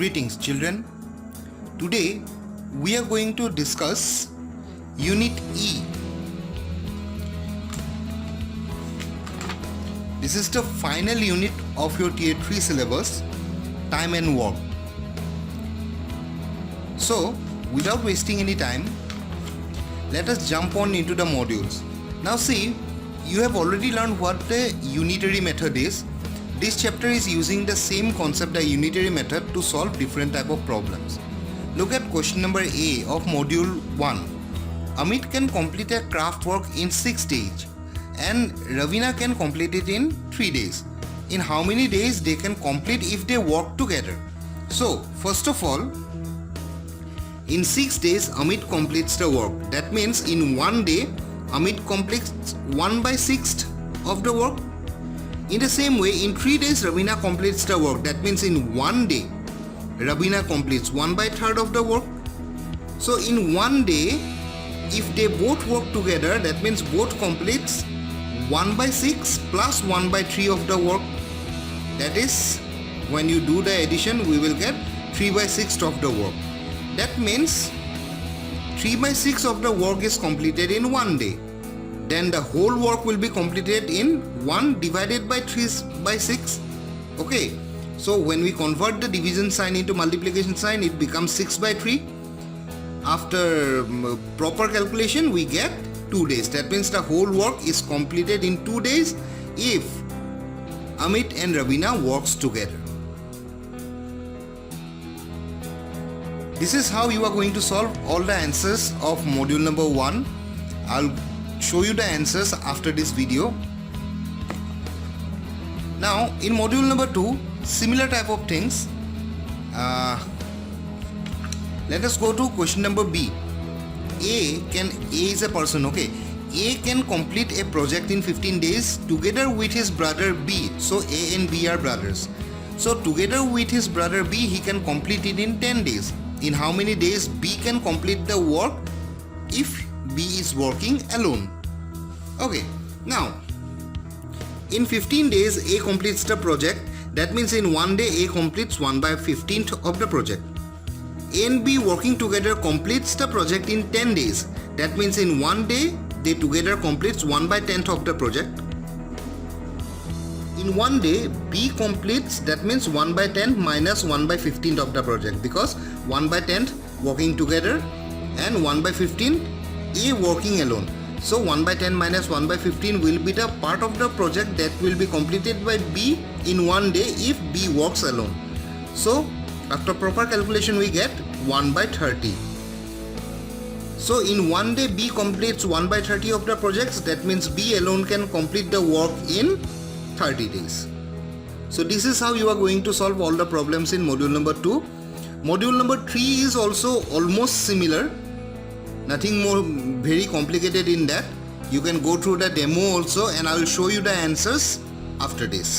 Greetings children. Today we are going to discuss Unit E. This is the final unit of your Tier 3 syllabus, Time and Work. So without wasting any time, let us jump on into the modules. Now see, you have already learned what the unitary method is. This chapter is using the same concept, the unitary method, to solve different type of problems. Look at question number A of module 1. Amit can complete a craft work in 6 days and Ravina can complete it in 3 days. In how many days they can complete if they work together? So first of all, in 6 days Amit completes the work. That means in 1 day Amit completes 1/6 of the work. In the same way, in 3 days Ravina completes the work. That means in 1 day Ravina completes 1/3 of the work. So in 1 day, if they both work together, that means both completes 1/6 plus 1/3 of the work. That is, when you do the addition, we will get 3/6 of the work. That means 3/6 of the work is completed in 1 day. Then the whole work will be completed in 1 divided by 3/6. Okay, so when we convert the division sign into multiplication sign, it becomes 6/3. After proper calculation, we get 2 days. That means the whole work is completed in 2 days if Amit and Ravina works together. This is how you are going to solve all the answers of module number 1. I'll show you the answers after this video. Now in module number 2, similar type of things. Let us go to question number B. A is a person, okay. A can complete a project in 15 days together with his brother B. So A and B are brothers. So together with his brother B, he can complete it in 10 days. In how many days B can complete the work if B is working alone? Okay, now in 15 days A completes the project. That means in 1 day A completes 1/15 of the project. A and B working together completes the project in 10 days. That means in 1 day they together completes 1/10 of the project. In 1 day B completes, that means 1/10 minus 1/15 of the project, because 1/10 working together and 1/15 A working alone. So 1/10 minus 1/15 will be the part of the project that will be completed by B in 1 day if B works alone. So after proper calculation we get 1/30. So in 1 day B completes 1/30 of the projects. That means B alone can complete the work in 30 days. So this is how you are going to solve all the problems in module number 2. Module number 3 is also almost similar. Nothing more very complicated in that. You can go through the demo also and I will show you the answers after this.